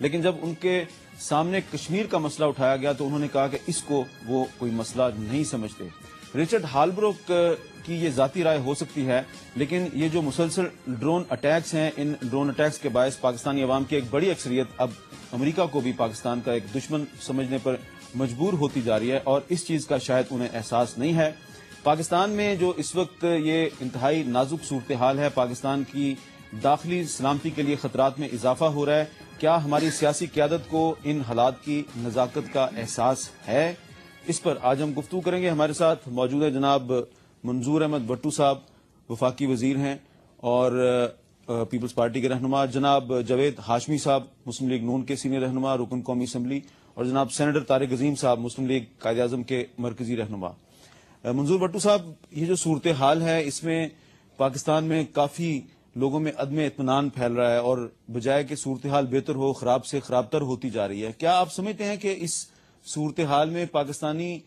لیکن جب ان کے سامنے کشمیر کا مسئلہ اٹھایا گیا تو انہوں نے کہا کہ اس کو وہ کوئی مسئلہ نہیں سمجھتے۔ رچرڈ ہالبروک کی یہ ذاتی رائے ہو سکتی ہے، لیکن یہ جو مسلسل ڈرون اٹیکس ہیں، ان ڈرون اٹیکس کے باعث پاکستانی عوام کی ایک بڑی اکثریت اب امریکہ کو بھی پاکستان کا ایک دشمن سمجھنے پر مجبور ہوتی جا رہی ہے، اور اس چیز کا شاید انہیں احساس نہیں ہے۔ پاکستان میں جو اس وقت یہ انتہائی نازک صورتحال ہے، پاکستان کی داخلی سلامتی کے لیے خطرات میں اضافہ ہو رہا ہے۔ کیا ہماری سیاسی قیادت کو ان حالات کی نزاکت کا احساس ہے؟ اس پر آج ہم گفتگو کریں گے۔ ہمارے ساتھ موجود ہے جناب منظور احمد بٹو صاحب، وفاقی وزیر ہیں اور پیپلز پارٹی کے رہنما، جناب جاوید ہاشمی صاحب، مسلم لیگ نون کے سینئر رہنما، رکن قومی اسمبلی، اور جناب سینیٹر طارق عظیم صاحب، مسلم لیگ قائد اعظم کے مرکزی رہنما۔ منظور بٹو صاحب، یہ جو صورتحال ہے اس میں پاکستان میں کافی لوگوں میں عدم اطمینان پھیل رہا ہے، اور بجائے کہ صورتحال بہتر ہو، خراب سے خرابتر ہوتی جا رہی ہے۔ کیا آپ سمجھتے ہیں کہ اس صورتحال میں پاکستانی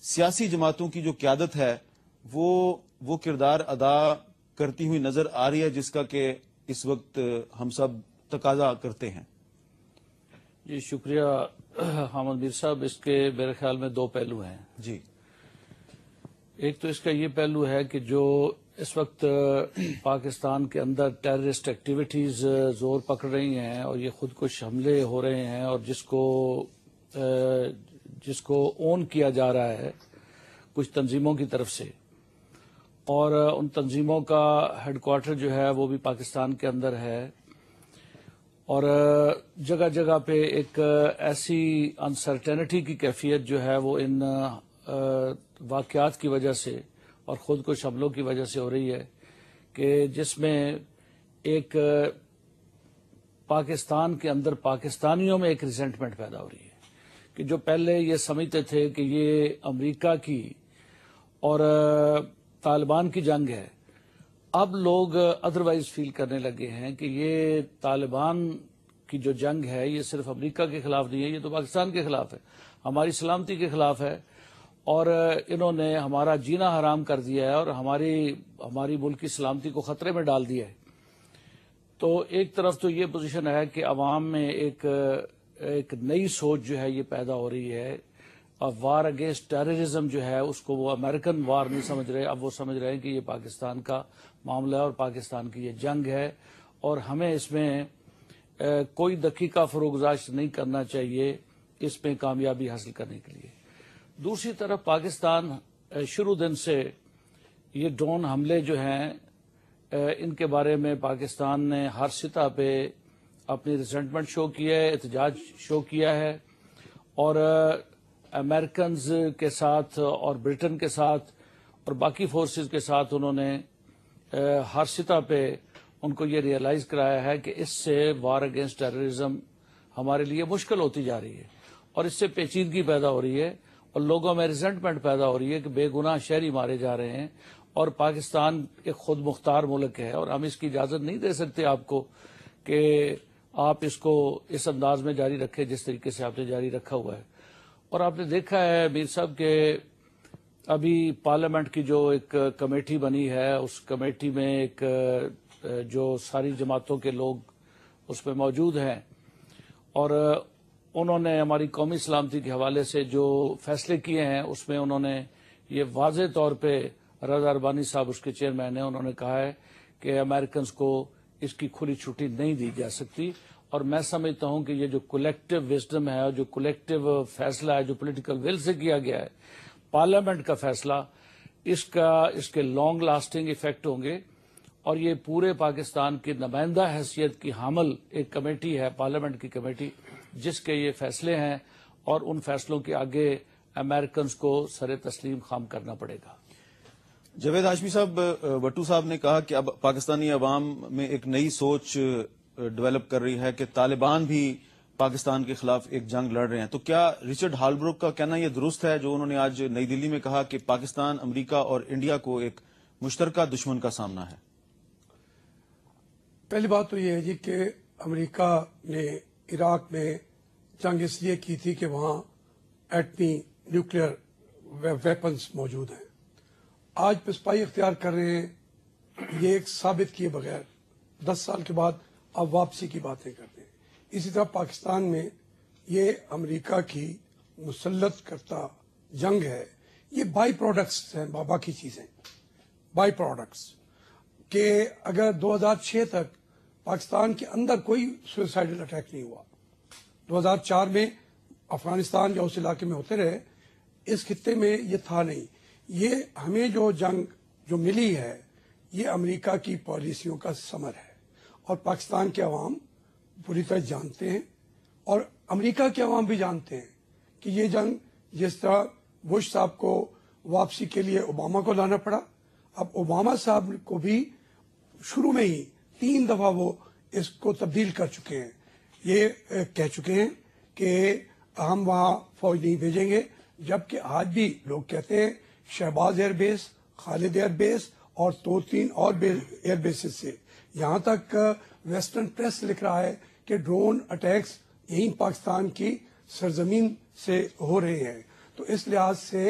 سیاسی جماعتوں کی جو قیادت ہے وہ کردار ادا کرتی ہوئی نظر آ رہی ہے جس کا کہ اس وقت ہم سب تقاضا کرتے ہیں؟ جی شکریہ حامد میر صاحب۔ اس کے میرے خیال میں دو پہلو ہیں۔ جی، ایک تو اس کا یہ پہلو ہے کہ جو اس وقت پاکستان کے اندر ٹیررسٹ ایکٹیویٹیز زور پکڑ رہی ہیں اور یہ خود کش حملے ہو رہے ہیں، اور جس کو اون کیا جا رہا ہے کچھ تنظیموں کی طرف سے، اور ان تنظیموں کا ہیڈ کوارٹر جو ہے وہ بھی پاکستان کے اندر ہے، اور جگہ جگہ پہ ایک ایسی انسرٹینٹی کی کیفیت جو ہے وہ ان واقعات کی وجہ سے اور خود کش حملوں کی وجہ سے ہو رہی ہے کہ جس میں ایک پاکستان کے اندر پاکستانیوں میں ایک ریزنٹمنٹ پیدا ہو رہی ہے کہ جو پہلے یہ سمجھتے تھے کہ یہ امریکہ کی اور طالبان کی جنگ ہے، اب لوگ ادروائز فیل کرنے لگے ہیں کہ یہ طالبان کی جو جنگ ہے یہ صرف امریکہ کے خلاف نہیں ہے، یہ تو پاکستان کے خلاف ہے، ہماری سلامتی کے خلاف ہے، اور انہوں نے ہمارا جینا حرام کر دیا ہے اور ہماری ملک کی سلامتی کو خطرے میں ڈال دیا ہے۔ تو ایک طرف تو یہ پوزیشن ہے کہ عوام میں ایک نئی سوچ جو ہے یہ پیدا ہو رہی ہے، اور وار اگینسٹ ٹیررزم جو ہے اس کو وہ امریکن وار نہیں سمجھ رہے، اب وہ سمجھ رہے ہیں کہ یہ پاکستان کا معاملہ ہے اور پاکستان کی یہ جنگ ہے، اور ہمیں اس میں کوئی دقیقہ فروگزاشت نہیں کرنا چاہیے اس میں کامیابی حاصل کرنے کے لیے۔ دوسری طرف پاکستان شروع دن سے یہ ڈرون حملے جو ہیں ان کے بارے میں پاکستان نے ہر سطح پہ اپنی ریزنٹمنٹ شو کیا ہے، احتجاج شو کیا ہے، اور امریکنز کے ساتھ اور برٹن کے ساتھ اور باقی فورسز کے ساتھ انہوں نے ہر سطح پہ ان کو یہ ریئلائز کرایا ہے کہ اس سے وار اگینسٹ ٹیررزم ہمارے لیے مشکل ہوتی جا رہی ہے، اور اس سے پیچیدگی پیدا ہو رہی ہے اور لوگوں میں ریزنٹمنٹ پیدا ہو رہی ہے کہ بے گناہ شہری مارے جا رہے ہیں، اور پاکستان ایک خود مختار ملک ہے اور ہم اس کی اجازت نہیں دے سکتے آپ کو کہ آپ اس کو اس انداز میں جاری رکھیں جس طریقے سے آپ نے جاری رکھا ہوا ہے۔ اور آپ نے دیکھا ہے میر صاحب کہ ابھی پارلیمنٹ کی جو ایک کمیٹی بنی ہے، اس کمیٹی میں ایک جو ساری جماعتوں کے لوگ اس میں موجود ہیں، اور انہوں نے ہماری قومی سلامتی کے حوالے سے جو فیصلے کیے ہیں اس میں انہوں نے یہ واضح طور پہ، رضا اربانی صاحب اس کے چیئرمین ہیں، انہوں نے کہا ہے کہ امریکنز کو اس کی کھلی چھٹی نہیں دی جا سکتی، اور میں سمجھتا ہوں کہ یہ جو کولیکٹیو وزڈم ہے اور جو کولیکٹیو فیصلہ ہے جو پولیٹیکل ول سے کیا گیا ہے، پارلیمنٹ کا فیصلہ، اس کے لانگ لاسٹنگ ایفیکٹ ہوں گے، اور یہ پورے پاکستان کی نمائندہ حیثیت کی حامل ایک کمیٹی ہے، پارلیمنٹ کی کمیٹی، جس کے یہ فیصلے ہیں، اور ان فیصلوں کے آگے امریکنز کو سر تسلیم خام کرنا پڑے گا۔ جاوید ہاشمی صاحب، بٹو صاحب نے کہا کہ اب پاکستانی عوام میں ایک نئی سوچ ڈیولپ کر رہی ہے کہ طالبان بھی پاکستان کے خلاف ایک جنگ لڑ رہے ہیں، تو کیا رچرڈ ہالبروک کا کہنا یہ درست ہے جو انہوں نے آج نئی دلی میں کہا کہ پاکستان، امریکہ اور انڈیا کو ایک مشترکہ دشمن کا سامنا ہے؟ پہلی بات تو یہ ہے جی کہ امریکہ نے عراق میں جنگ اس لیے کی تھی کہ وہاں ایٹمی نیوکلیئر ویپنز موجود ہیں۔ آج پسپائی اختیار کر رہے ہیں، یہ ایک ثابت کیے بغیر 10 سال کے بعد اب واپسی کی باتیں کرتے ہیں۔ इसी तरह पाकिस्तान में ये अमेरिका की मुसल्लत करता जंग है, ये बाई प्रोडक्ट्स हैं, बाकी चीजें बाई प्रोडक्ट्स के। अगर 2006 तक पाकिस्तान के अंदर कोई सुसाइडल अटैक नहीं हुआ, 2004 में अफगानिस्तान या उस इलाके में होते रहे, इस खित्ते में ये था नहीं। ये हमें जो जंग जो मिली है, ये अमेरिका की पॉलिसियों का समर है, और पाकिस्तान के अवाम पूरी तरह जानते हैं, और अमेरिका के अवाम भी जानते हैं कि ये जंग, जिस तरह बुश साहब को वापसी के लिए ओबामा को लाना पड़ा, अब ओबामा साहब को भी शुरू में ही 3 दफा वो इसको तब्दील कर चुके हैं। ये कह चुके हैं कि हम वहां फौज नहीं भेजेंगे, जबकि आज भी लोग कहते हैं शहबाज एयरबेस, खालिद एयरबेस और 2-3 और एयरबेसेस से, यहां तक वेस्टर्न प्रेस लिख रहा है कि ड्रोन अटैक्स यहीं पाकिस्तान की सरजमीन से हो रहे हैं। तो इस लिहाज से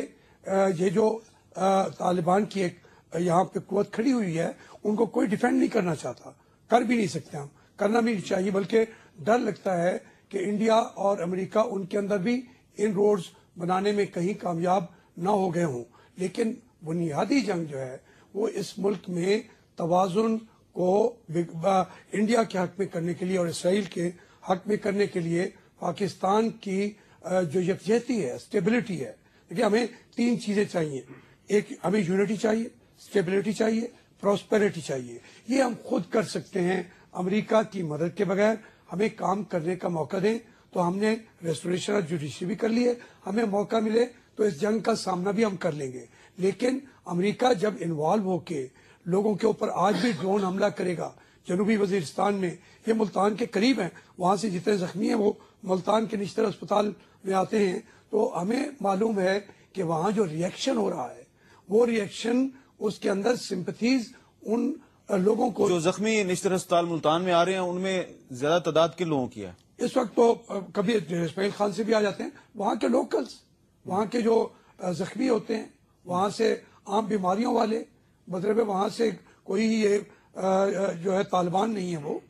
ये जो तालिबान की एक यहाँ पे कुव्वत खड़ी हुई है, उनको कोई डिफेंड नहीं करना चाहता, कर भी नहीं सकते, हम करना भी नहीं चाहिए, बल्कि डर लगता है कि इंडिया और अमेरिका उनके अंदर भी इन रोड्स बनाने में कहीं कामयाब ना हो गए हों। लेकिन बुनियादी जंग जो है वो इस मुल्क में तवाजुन को इंडिया के हक में करने के लिए और इसराइल के हक में करने के लिए पाकिस्तान की जो यकजहती है, स्टेबिलिटी है। देखिए, हमें 3 चीजें चाहिए, एक हमें यूनिटी चाहिए, स्टेबिलिटी चाहिए, प्रॉस्पेरिटी चाहिए। ये हम खुद कर सकते हैं, अमेरिका की मदद के बगैर। हमें काम करने का मौका दें तो हमने रेस्टोरेशन ऑफ जुडिशरी भी कर लिए, हमें मौका मिले तो इस जंग का सामना भी हम कर लेंगे। लेकिन अमेरिका जब इन्वॉल्व होके लोगों के ऊपर आज भी ड्रोन हमला करेगा, जनूबी वजीरिस्तान में, ये मुल्तान के करीब है, वहां से जितने जख्मी हैं वो मुल्तान के निश्तर अस्पताल में आते हैं, तो हमें मालूम है कि वहां जो रिएक्शन हो रहा है, वो रिएक्शन उसके अंदर सिंपथीज उन लोगों को, जो जख्मी निश्तर अस्पताल मुल्तान में आ रहे हैं, उनमें ज्यादा तादाद के लोगों की है इस वक्त। तो कभी इस्माइल खान से भी आ जाते हैं, वहां के लोकल्स, वहां के जो जख्मी होते हैं, वहां से आम बीमारियों वाले, मतलब वहां से कोई ये जो है तालिबान नहीं है, वो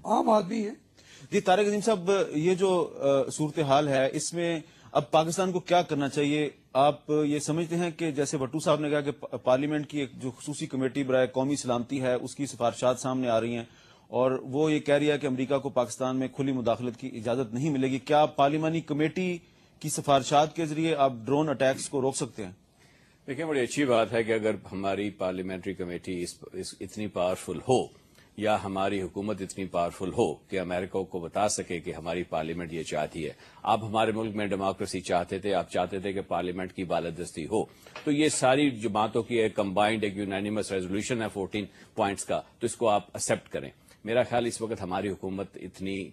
आम आदमी है। जी तारिक अजीम साहब, ये जो सूरत हाल है, इसमें अब पाकिस्तान को क्या करना चाहिए? आप ये समझते हैं कि जैसे भट्टू साहब ने कहा कि पार्लियामेंट की एक जो खुसूसी कमेटी बराए कौमी सलामती है, उसकी सिफारिशात सामने आ रही हैं और वो ये कह रही है कि अमेरिका को पाकिस्तान में खुली मुदाखलत की इजाजत नहीं मिलेगी। क्या पार्लिमानी कमेटी की सिफारिशात के जरिए आप ड्रोन अटैक्स को रोक सकते हैं? देखिए, बड़ी अच्छी बात है कि अगर हमारी पार्लियामेंट्री कमेटी इतनी पावरफुल हो, या हमारी हुकूमत इतनी पावरफुल हो कि अमेरिका को बता सके कि हमारी पार्लियामेंट ये चाहती है। आप हमारे मुल्क में डेमोक्रेसी चाहते थे, आप चाहते थे कि पार्लियामेंट की बालादस्ती हो, तो ये सारी जमातों की एक कंबाइंड एक यूनानिमस रेजोल्यूशन है 14 पॉइंट्स का, तो इसको आप एक्सेप्ट करें। मेरा ख्याल इस वक्त हमारी हुकूमत इतनी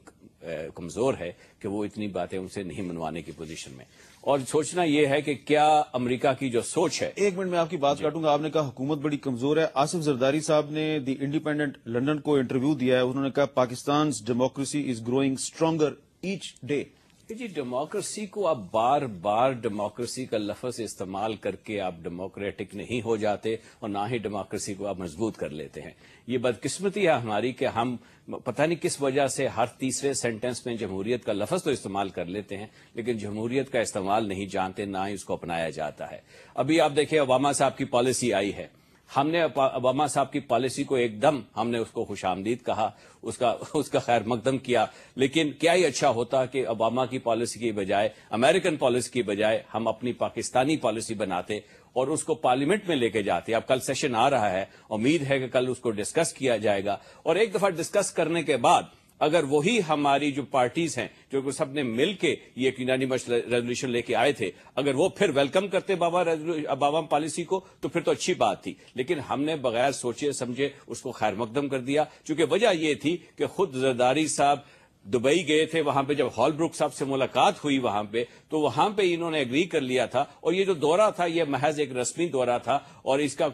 कमजोर है कि वो इतनी बातें उनसे नहीं मनवाने की पोजीशन में। और सोचना यह है कि क्या अमेरिका की जो सोच है। 1 मिनट में आपकी बात काटूंगा। आपने कहा हुकूमत बड़ी कमजोर है। आसिफ जरदारी साहब ने द इंडिपेंडेंट लंदन को इंटरव्यू दिया है, उन्होंने कहा Pakistan democracy is growing stronger each day. जी, डेमोक्रेसी को आप बार बार डेमोक्रेसी का लफ्ज इस्तेमाल करके आप डेमोक्रेटिक नहीं हो जाते और ना ही डेमोक्रेसी को आप मजबूत कर लेते हैं। ये बदकिस्मती है हमारी कि हम पता नहीं किस वजह से हर तीसरे सेंटेंस में जमहूरियत का लफ्ज तो इस्तेमाल कर लेते हैं, लेकिन जमहूरियत का इस्तेमाल नहीं जानते, ना ही उसको अपनाया जाता है। अभी आप देखिए, ओबामा साहब की पॉलिसी आई है, हमने ओबामा साहब की पॉलिसी को एकदम हमने उसको खुशामदीद कहा, उसका खैर मकदम किया, लेकिन क्या ही अच्छा होता कि ओबामा की पॉलिसी की बजाय, अमेरिकन पॉलिसी की बजाय हम अपनी पाकिस्तानी पॉलिसी बनाते और उसको पार्लियामेंट में लेके जाते। अब कल सेशन आ रहा है, उम्मीद है कि कल उसको डिस्कस किया जाएगा और एक दफा डिस्कस करने के बाद अगर वही हमारी जो पार्टीज हैं जो सबने मिलके ये एक यूनानिमस रेजोल्यूशन लेके आए थे, अगर वो फिर वेलकम करते ओबामा पॉलिसी को तो फिर तो अच्छी बात थी, लेकिन हमने बगैर सोचे समझे उसको खैर मकदम कर दिया। चूंकि वजह ये थी कि खुद जरदारी साहब दुबई गए थे, वहां पे जब हॉलब्रुक साहब से मुलाकात हुई वहां पे, तो वहां पे इन्होंने एग्री कर लिया था और ये जो दौरा था ये महज एक रस्मी दौरा था और इसका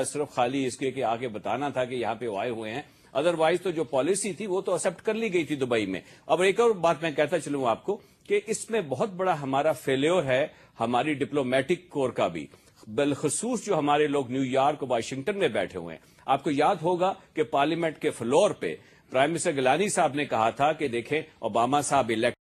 सिर्फ खाली इसके कि आगे बताना था कि यहाँ पे वो आए हुए हैं। अदरवाइज तो जो पॉलिसी थी वो तो एक्सेप्ट कर ली गई थी दुबई में। अब एक और बात मैं कहता चलूं आपको कि इसमें बहुत बड़ा हमारा फेल्योर है हमारी डिप्लोमेटिक कोर का भी, बिलखसूस जो हमारे लोग न्यूयॉर्क वाशिंगटन में बैठे हुए हैं। आपको याद होगा कि पार्लियामेंट के फ्लोर पे پرائم منسٹر گیلانی صاحب نے کہا تھا کہ دیکھیں اوباما صاحب الیکٹ